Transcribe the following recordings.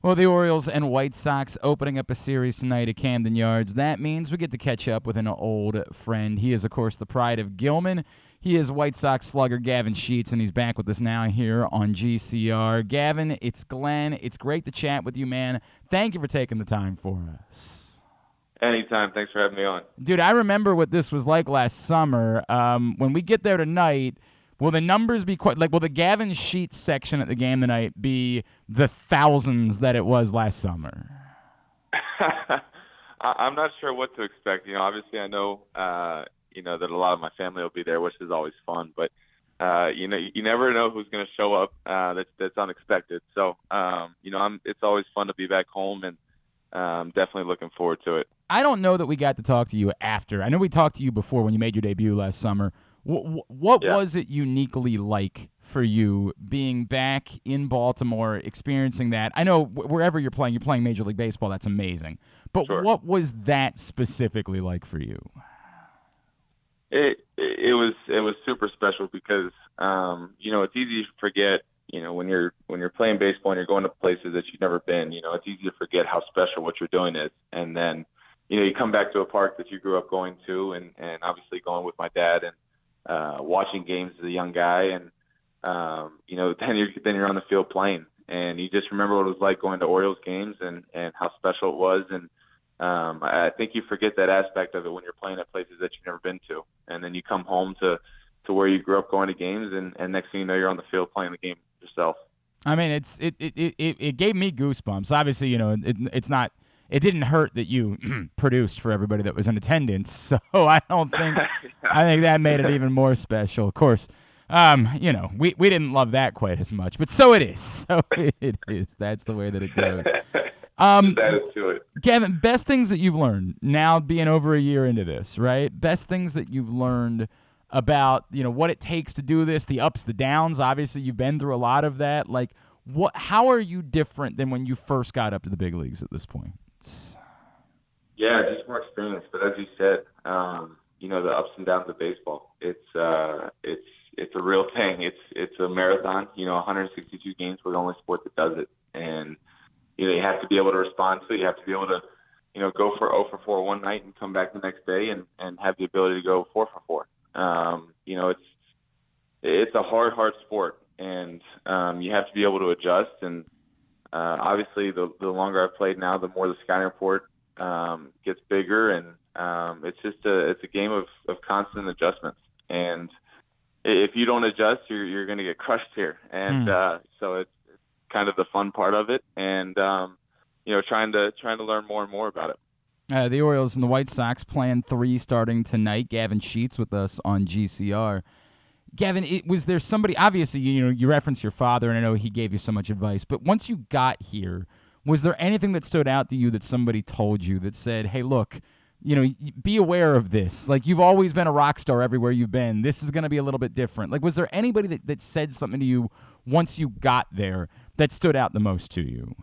Well, the Orioles and White Sox opening up a series tonight at Camden Yards. That means we get to catch up with an old friend. He is, of course, the pride of Gilman. He is White Sox slugger Gavin Sheets, and he's back with us now here on GCR. Gavin, it's Glenn. It's great to chat with you, man. Thank you for taking the time for us. Anytime. Thanks for having me on. Dude, I remember what this was like last summer. When we get there tonight, will the numbers be quite like? Will the Gavin Sheets section at the game tonight be the thousands that it was last summer? I'm not sure what to expect. Obviously I know, that a lot of my family will be there, which is always fun. But you never know who's going to show up. That's unexpected. So, it's always fun to be back home, and definitely looking forward to it. I don't know that we got to talk to you after. I know we talked to you before when you made your debut last summer. What Yeah, was it uniquely like for you being back in Baltimore, experiencing that? I know wherever you're playing Major League Baseball. That's amazing. But sure. what was that specifically like for you? It was super special because it's easy to forget, when you're playing baseball and you're going to places that you've never been. It's easy to forget how special what you're doing is. And then you come back to a park that you grew up going to, and obviously going with my dad, and watching games as a young guy. And then you're on the field playing, and you just remember what it was like going to Orioles games, and how special it was. And I think you forget that aspect of it when you're playing at places that you've never been to, and then you come home to where you grew up going to games, and next thing you know, you're on the field playing the game yourself. I mean, it gave me goosebumps. Obviously, it's not. It didn't hurt that you produced for everybody that was in attendance. So I don't think. I think that made it even more special. Of course, we didn't love that quite as much, but so it is. So it is. That's the way that it goes. Just added to it. Gavin, best things that you've learned now being over a year into this, right? Best things that you've learned about, what it takes to do this, the ups, the downs. Obviously, you've been through a lot of that. Like, how are you different than when you first got up to the big leagues at this point? Yeah, just more experience. But as you said, the ups and downs of baseball. It's a real thing. It's a marathon. 162 games. We're the only sport that does it, and you have to be able to respond to it. You have to be able to, go for 0 for 4 one night and come back the next day, and have the ability to go 4 for 4. It's a hard sport, and you have to be able to adjust. And obviously, the longer I've played now, the more the scouting report gets bigger, and it's a game of constant adjustments. And if you don't adjust, you're going to get crushed here. And so it's kind of the fun part of it, and trying to learn more and more about it. The Orioles and the White Sox playing 3 starting tonight. Gavin Sheets with us on GCR. Gavin, was there somebody? Obviously, you referenced your father, and I know he gave you so much advice. But once you got here, was there anything that stood out to you that somebody told you that said, "Hey, look, be aware of this. Like, you've always been a rock star everywhere you've been. This is going to be a little bit different." Like, was there anybody that said something to you once you got there that stood out the most to you?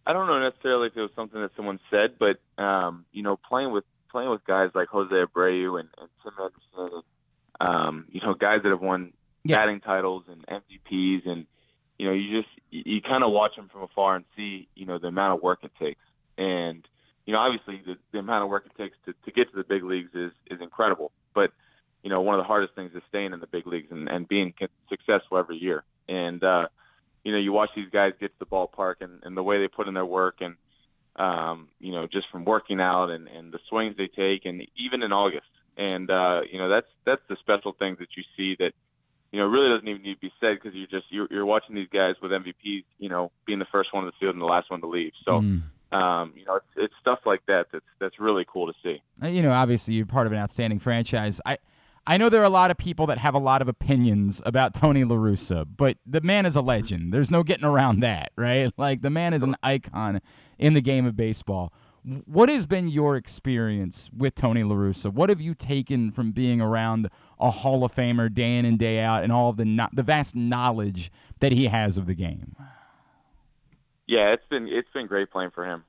I don't know necessarily if it was something that someone said, but playing with guys like Jose Abreu and Tim Anderson, guys that have won Yeah. batting titles and MVPs, and you kind of watch them from afar and see the amount of work it takes. And obviously the amount of work it takes to get to the big leagues is incredible. But one of the hardest things is staying in the big leagues, and being successful every year. And you watch these guys get to the ballpark, and the way they put in their work, and just from working out, and the swings they take, and even in August. And that's the special things that you see that really doesn't even need to be said, because you're watching these guys with MVPs, being the first one in the field and the last one to leave. So it's stuff like that that's really cool to see. Obviously you're part of an outstanding franchise. I know there are a lot of people that have a lot of opinions about Tony La Russa, but the man is a legend. There's no getting around that, right? Like, the man is an icon in the game of baseball. What has been your experience with Tony La Russa? What have you taken from being around a Hall of Famer day in and day out, and all of the vast knowledge that he has of the game? Yeah, it's been great playing for him.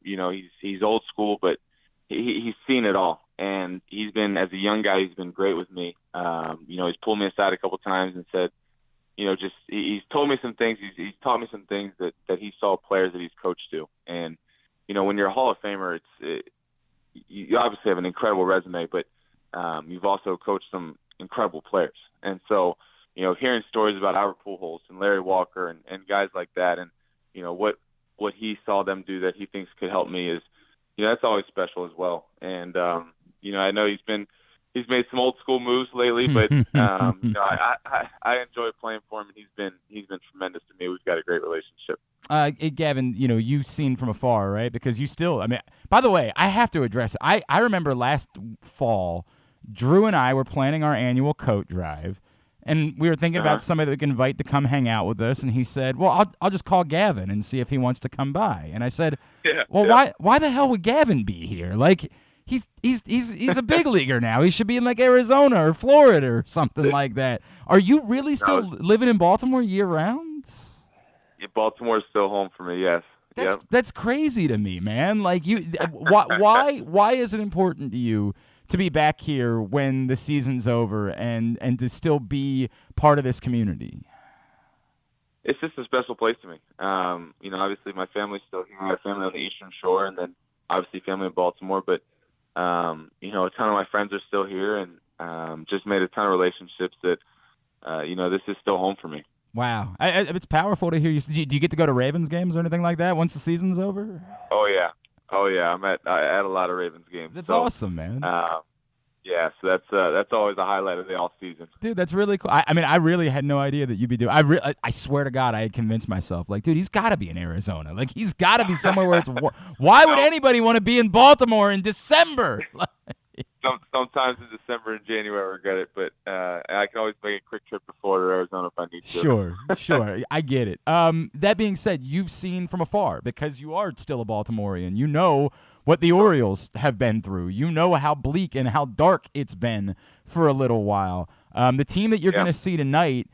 He's old school, but he's seen it all, and he's been, as a young guy, he's been great with me. He's pulled me aside a couple times and said, just he's told me some things. He's taught me some things that he saw players that he's coached do. And when you're a Hall of Famer, you obviously have an incredible resume, but you've also coached some incredible players. And so, hearing stories about Albert Pujols and Larry Walker and guys like that, and what he saw them do that he thinks could help me is, that's always special as well. And I know he's made some old school moves lately, but I enjoy playing for him, and he's been tremendous to me. We've got a great relationship. Gavin, you've seen from afar, right? Because you still, by the way, I have to address it. I remember last fall, Drew and I were planning our annual coat drive, and we were thinking about somebody that we can invite to come hang out with us, and he said, well, I'll just call Gavin and see if he wants to come by. And I said, why the hell would Gavin be here? Like, he's a big leaguer now. He should be in like Arizona or Florida or something like that. Are you really still living in Baltimore year round? Yeah, Baltimore's still home for me. Yes. That's crazy to me, man. Like why is it important to you to be back here when the season's over and to still be part of this community? It's just a special place to me. Obviously my family's still here. I have family on the Eastern Shore, and then obviously family in Baltimore. But a ton of my friends are still here, and just made a ton of relationships that this is still home for me. Wow. It's powerful to hear you. Do you get to go to Ravens games or anything like that once the season's over? Oh, yeah. I'm at a lot of Ravens games. That's awesome, man. Yeah, so that's always a highlight of the off season. Dude, that's really cool. I really had no idea that you'd be doing. I swear to God, I had convinced myself, like, dude, he's got to be in Arizona. Like, he's got to be somewhere where it's warm. Why would anybody want to be in Baltimore in December? Sometimes in December and January I regret it, but I can always make a quick trip to Florida or Arizona if I need to. Sure. I get it. That being said, you've seen from afar because you are still a Baltimorean. You know what the Orioles have been through. You know how bleak and how dark it's been for a little while. The team that you're going to see tonight,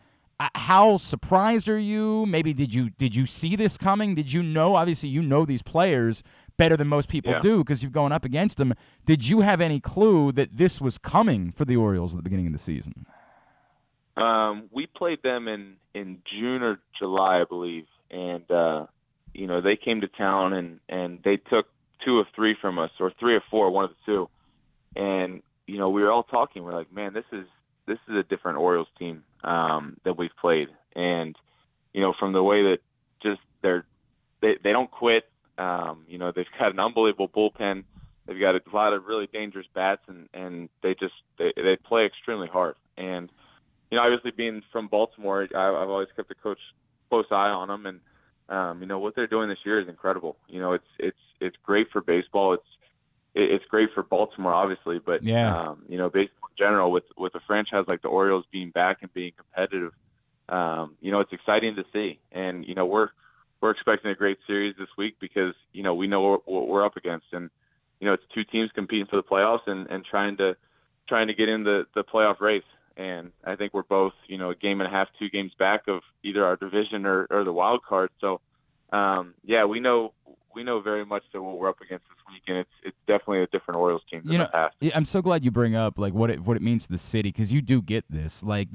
how surprised are you? Maybe did you see this coming? Did you know? Obviously, you know these players better than most people do because you've gone up against them. Did you have any clue that this was coming for the Orioles at the beginning of the season? We played them in June or July, I believe, and they came to town and they took 2 of 3 from us, or 3 of 4, one of the 2, and we were all talking. We're like, man, this is a different Orioles team that we've played, and from the way that just they don't quit. They've got an unbelievable bullpen. They've got a lot of really dangerous bats, and they play extremely hard. And obviously being from Baltimore, I've always kept a close eye on them, and what they're doing this year is incredible. It's great for baseball. It's great for Baltimore, obviously, but baseball in general, with a franchise like the Orioles being back and being competitive, it's exciting to see. And we're expecting a great series this week because we know what we're up against, and it's 2 teams competing for the playoffs and trying to get in the playoff race. And I think we're both a game and a half, 2 games back of either our division or the wild card. So we know very much that what we're up against this week, and it's definitely a different Orioles team than the past. I'm so glad you bring up like what it means to the city, because you do get this like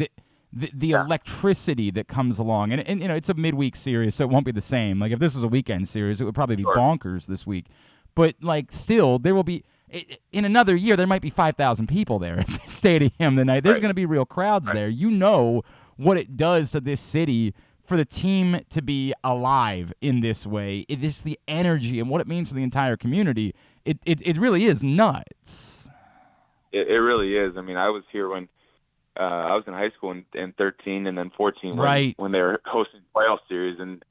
the electricity that comes along, and it's a midweek series, so it won't be the same. Like if this was a weekend series, it would probably be bonkers this week. But like still, there will be in another year there might be 5,000 people there at the stadium tonight. There's going to be real crowds there. You know what it does to this city for the team to be alive in this way. It is the energy and what it means for the entire community. It really is nuts. It really is. I mean, I was here when I was in high school in 13 and then 14 when they were hosting playoff series. And,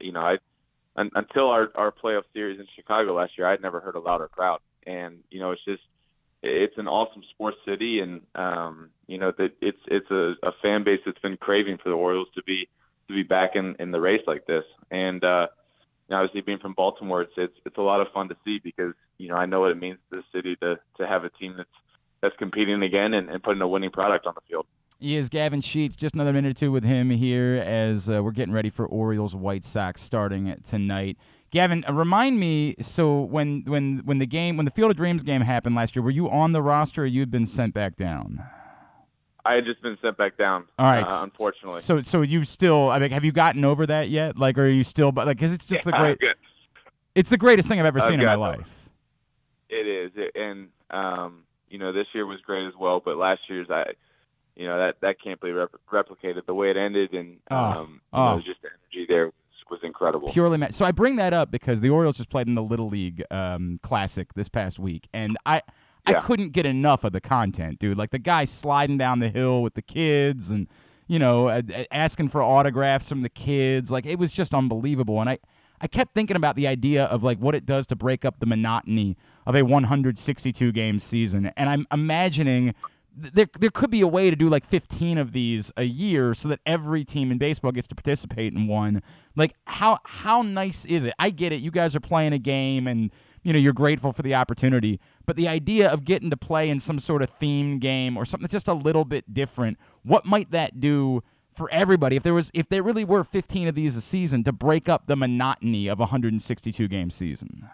until our playoff series in Chicago last year, I'd never heard a louder crowd. And, it's an awesome sports city. And, that it's a fan base that's been craving for the Orioles to be back in the race like this. And, obviously being from Baltimore, it's a lot of fun to see because, I know what it means to the city to have a team that's competing again and putting a winning product on the field. He is Gavin Sheets. Just another minute or two with him here as we're getting ready for Orioles White Sox starting tonight. Gavin, remind me. So when the Field of Dreams game happened last year, were you on the roster or you had been sent back down? I had just been sent back down, All right. unfortunately. So you still, I mean, have you gotten over that yet? Like, or are you still, but like, because it's just Good. it's the greatest thing I've ever I've seen in my gotten over life. it. It is, and this year was great as well. But last year's, that can't be replicated. The way it ended, and just the energy there was incredible. Purely so I bring that up because the Orioles just played in the Little League Classic this past week, and I couldn't get enough of the content, dude. Like the guy sliding down the hill with the kids, and asking for autographs from the kids. Like it was just unbelievable, and I kept thinking about the idea of like what it does to break up the monotony of a 162 game season, and I'm imagining there could be a way to do like 15 of these a year so that every team in baseball gets to participate in one. Like how nice is it? I get it. You guys are playing a game and you're grateful for the opportunity, but the idea of getting to play in some sort of themed game or something that's just a little bit different, what might that do for everybody if there really were 15 of these a season to break up the monotony of a 162 game season?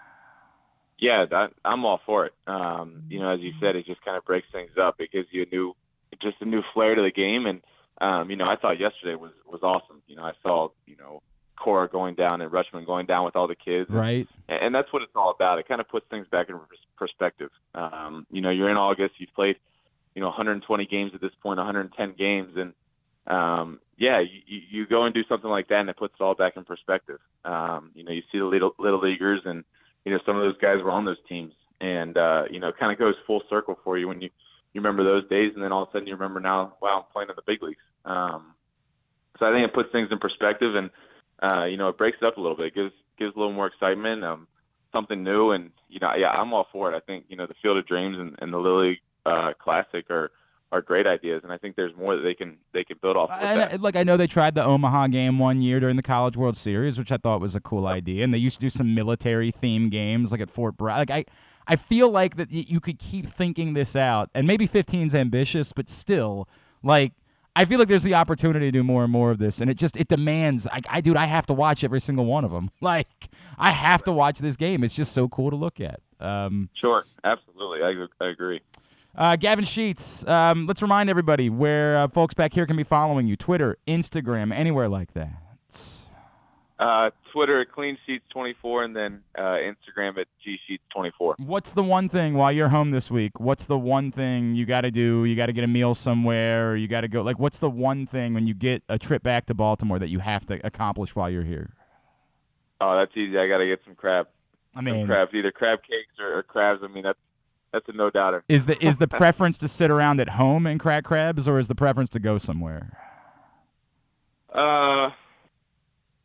Yeah, I'm all for it. As you said, it just kind of breaks things up. It gives you a new flair to the game. And, I thought yesterday was awesome. I saw, Cora going down and Rushman going down with all the kids. Right. And that's what it's all about. It kind of puts things back in perspective. You're in August. You've played, 120 games at this point, 110 games. And, you go and do something like that, and it puts it all back in perspective. You see the little leaguers and, some of those guys were on those teams, and it kind of goes full circle for you when you remember those days, and then all of a sudden you remember now, wow, I'm playing in the big leagues. So I think it puts things in perspective, and it breaks it up a little bit. It gives a little more excitement, something new, and I'm all for it. I think the Field of Dreams and the Little League Classic are great ideas, and I think there's more that they can build off of that. Like I know they tried the Omaha game one year during the College World Series, which I thought was a cool idea, and they used to do some military theme games like at Fort Bragg. Like I feel like that you could keep thinking this out, and maybe 15's ambitious, but still, like I feel like there's the opportunity to do more and more of this, and it demands. I have to watch every single one of them. Like I have to watch this game. It's just so cool to look at. Sure, absolutely, I agree. Gavin Sheets, let's remind everybody where folks back here can be following you. Twitter, Instagram, anywhere like that. Twitter at Clean Sheets 24, and then Instagram at G Sheets 24. What's the one thing while you're home this week? What's the one thing you got to do? You got to get a meal somewhere, or you got to go. Like, what's the one thing when you get a trip back to Baltimore that you have to accomplish while you're here? Oh, that's easy. I got to get some crab. Some crabs, either crab cakes or crabs. I mean, that's a no doubter. Is the preference to sit around at home and crack crabs, or is the preference to go somewhere?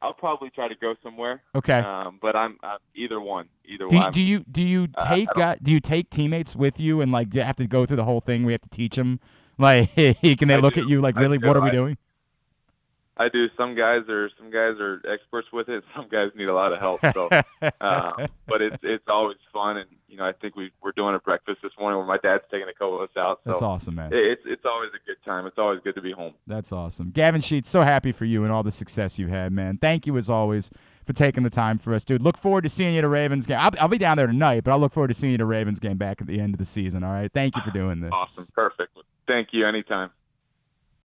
I'll probably try to go somewhere. Okay. But I'm either one. Do you take teammates with you and like you have to go through the whole thing? We have to teach them. Like, can they look at you like, really? What are we doing? I do. Some guys are experts with it. Some guys need a lot of help. So, but it's always fun, and I think we're doing a breakfast this morning where my dad's taking a couple of us out. So that's awesome, man. It's always a good time. It's always good to be home. That's awesome, Gavin Sheets. So happy for you and all the success you've had, man. Thank you as always for taking the time for us, dude. Look forward to seeing you at a Ravens game. I'll be down there tonight, but I'll look forward to seeing you at a Ravens game back at the end of the season. All right. Thank you for doing this. Awesome. Perfect. Thank you. Anytime.